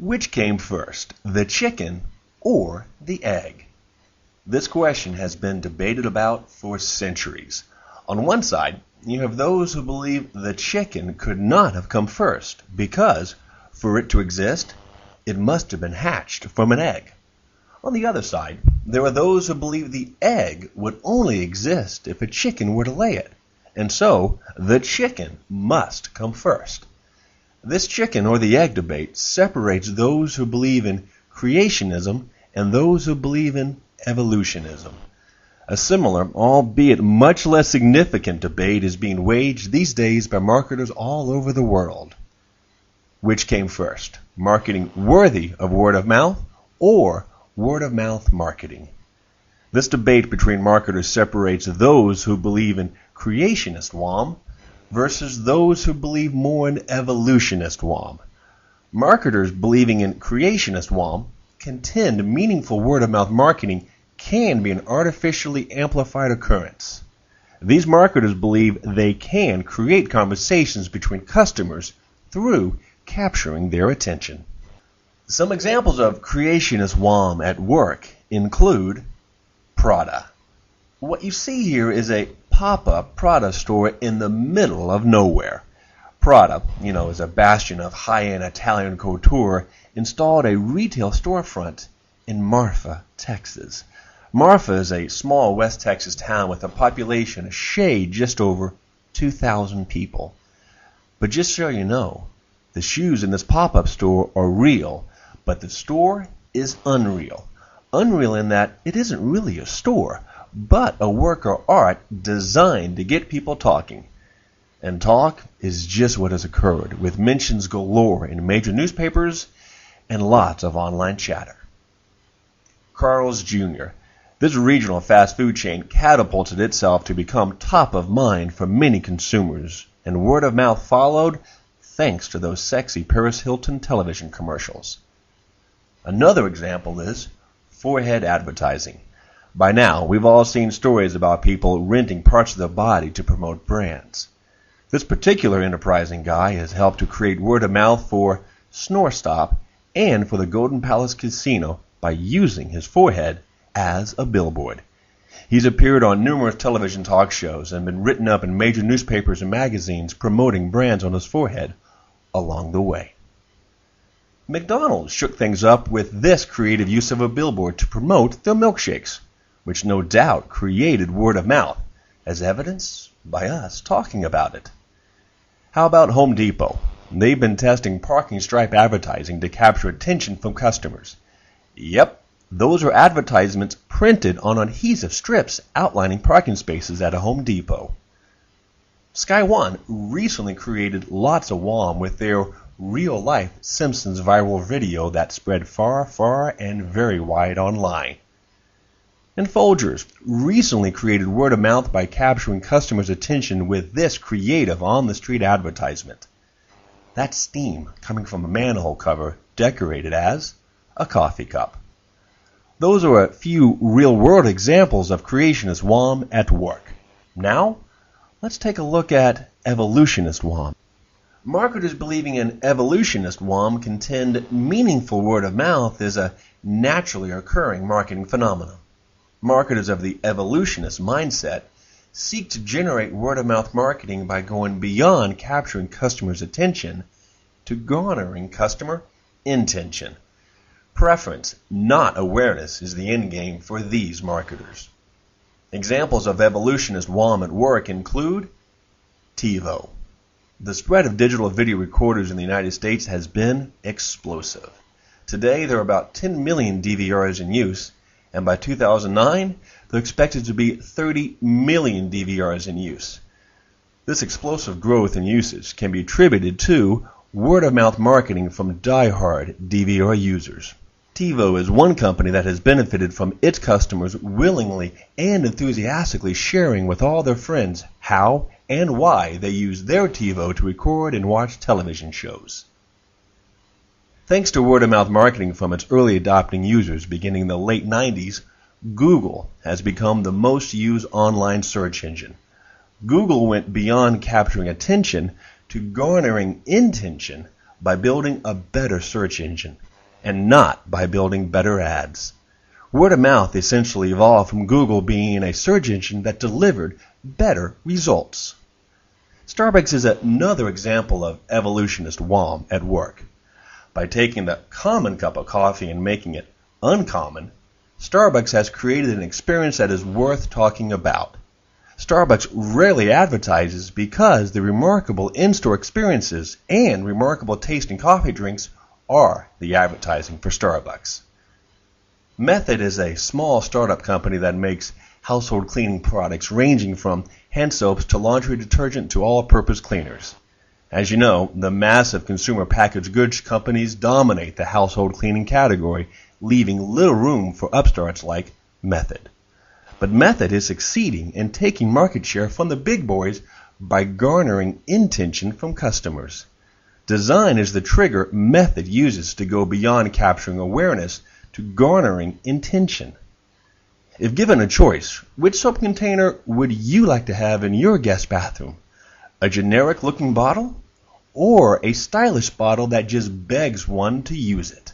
Which came first, the chicken or the egg? This question has been debated about for centuries. On one side, you have those who believe the chicken could not have come first because, for it to exist, it must have been hatched from an egg. On the other side, there are those who believe the egg would only exist if a chicken were to lay it, and so the chicken must come first. This chicken or the egg debate separates those who believe in creationism and those who believe in evolutionism. A similar, albeit much less significant debate is being waged these days by marketers all over the world. Which came first, marketing worthy of word of mouth or word of mouth marketing? This debate between marketers separates those who believe in Creationist WOM versus those who believe more in Evolutionist WOM. Marketers believing in Creationist WOM contend meaningful word-of-mouth marketing can be an artificially amplified occurrence. These marketers believe they can create conversations between customers through capturing their attention. Some examples of Creationist WOM at work include Prada. What you see here is a pop-up Prada store in the middle of nowhere. Prada, is a bastion of high-end Italian couture, installed a retail storefront in Marfa, Texas. Marfa is a small West Texas town with a population a shade just over 2,000 people. But just so you know, the shoes in this pop-up store are real, but the store is unreal. Unreal in that it isn't really a store, but a work of art designed to get people talking. And talk is just what has occurred, with mentions galore in major newspapers and lots of online chatter. Carl's Jr. This regional fast food chain catapulted itself to become top of mind for many consumers, and word of mouth followed thanks to those sexy Paris Hilton television commercials. Another example is forehead advertising. By now, we've all seen stories about people renting parts of their body to promote brands. This particular enterprising guy has helped to create word of mouth for Snore Stop and for the Golden Palace Casino by using his forehead as a billboard. He's appeared on numerous television talk shows and been written up in major newspapers and magazines promoting brands on his forehead along the way. McDonald's shook things up with this creative use of a billboard to promote their milkshakes, which no doubt created word of mouth, as evidenced by us talking about it. How about Home Depot? They've been testing parking stripe advertising to capture attention from customers. Yep, those are advertisements printed on adhesive strips outlining parking spaces at a Home Depot. Sky One recently created lots of WOM with their real-life Simpsons viral video that spread far, far, and very wide online. And Folgers recently created word of mouth by capturing customers' attention with this creative on-the-street advertisement. That's steam coming from a manhole cover decorated as a coffee cup. Those are a few real-world examples of Creationist WOM at work. Now, let's take a look at Evolutionist WOM. Marketers believing in Evolutionist WOM contend meaningful word of mouth is a naturally occurring marketing phenomenon. Marketers of the evolutionist mindset seek to generate word-of-mouth marketing by going beyond capturing customers' attention to garnering customer intention. Preference, not awareness, is the end game for these marketers. Examples of evolutionist WOM at work include TiVo. The spread of digital video recorders in the United States has been explosive. Today, there are about 10 million DVRs in use, and by 2009, there are expected to be 30 million DVRs in use. This explosive growth in usage can be attributed to word-of-mouth marketing from die-hard DVR users. TiVo is one company that has benefited from its customers willingly and enthusiastically sharing with all their friends how and why they use their TiVo to record and watch television shows. Thanks to word-of-mouth marketing from its early adopting users beginning in the late 90s, Google has become the most used online search engine. Google went beyond capturing attention to garnering intention by building a better search engine. and not by building better ads. Word of mouth essentially evolved from Google being a search engine that delivered better results. Starbucks is another example of evolutionist WOM at work. By taking the common cup of coffee and making it uncommon, Starbucks has created an experience that is worth talking about. Starbucks rarely advertises because the remarkable in-store experiences and remarkable tasting coffee drinks are the advertising for Starbucks. Method is a small startup company that makes household cleaning products ranging from hand soaps to laundry detergent to all-purpose cleaners. As you know, the massive consumer packaged goods companies dominate the household cleaning category, leaving little room for upstarts like Method. But Method is succeeding in taking market share from the big boys by garnering intention from customers. Design is the trigger Method uses to go beyond capturing awareness to garnering intention. If given a choice, which soap container would you like to have in your guest bathroom? A generic-looking bottle or a stylish bottle that just begs one to use it?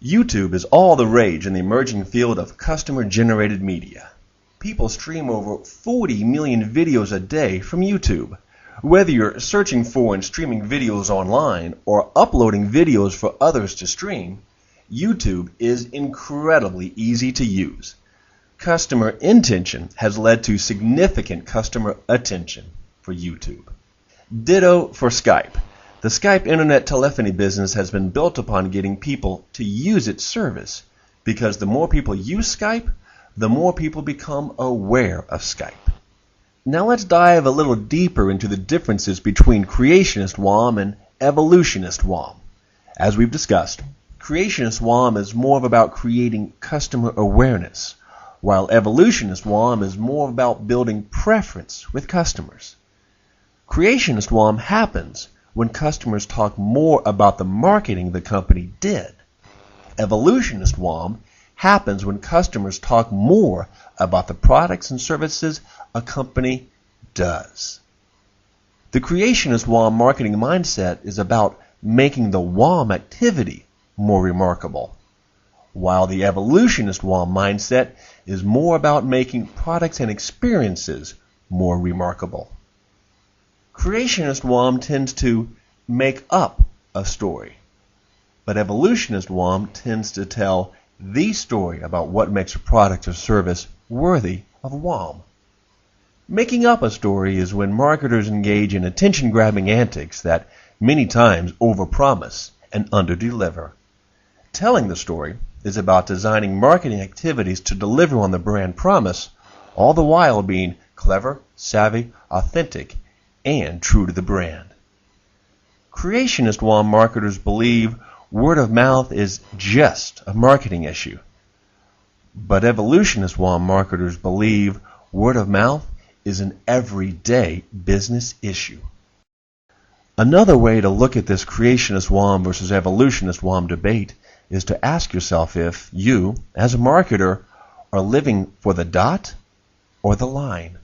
YouTube is all the rage in the emerging field of customer-generated media. People stream over 40 million videos a day from YouTube. Whether you're searching for and streaming videos online or uploading videos for others to stream, YouTube is incredibly easy to use. Customer intention has led to significant customer attention for YouTube. Ditto for Skype. The Skype internet telephony business has been built upon getting people to use its service, because the more people use Skype, the more people become aware of Skype. Now let's dive a little deeper into the differences between Creationist WOM and Evolutionist WOM. As we've discussed, Creationist WOM is more about creating customer awareness, while Evolutionist WOM is more about building preference with customers. Creationist WOM happens when customers talk more about the marketing the company did. Evolutionist WOM happens when customers talk more about the products and services a company does. The Creationist WOM marketing mindset is about making the WOM activity more remarkable, while the Evolutionist WOM mindset is more about making products and experiences more remarkable. Creationist WOM tends to make up a story, but Evolutionist WOM tends to tell the story about what makes a product or service worthy of WOM. Making up a story is when marketers engage in attention-grabbing antics that many times overpromise and underdeliver. Telling the story is about designing marketing activities to deliver on the brand promise, all the while being clever, savvy, authentic, and true to the brand. Creationist WOM marketers believe word of mouth is just a marketing issue, but Evolutionist WOM marketers believe word of mouth is an everyday business issue. Another way to look at this Creationist WOM versus Evolutionist WOM debate is to ask yourself if you, as a marketer, are living for the dot or the line.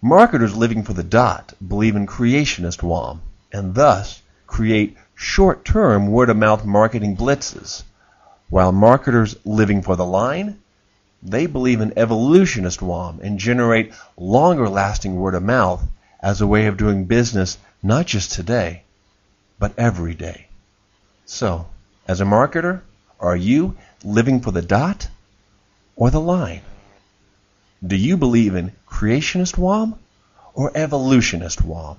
Marketers living for the dot believe in Creationist WOM and thus create short-term word-of-mouth marketing blitzes, while marketers living for the line, they believe in Evolutionist WOM and generate longer-lasting word-of-mouth as a way of doing business not just today, but every day. So, as a marketer, are you living for the dot or the line? Do you believe in Creationist WOM or Evolutionist WOM?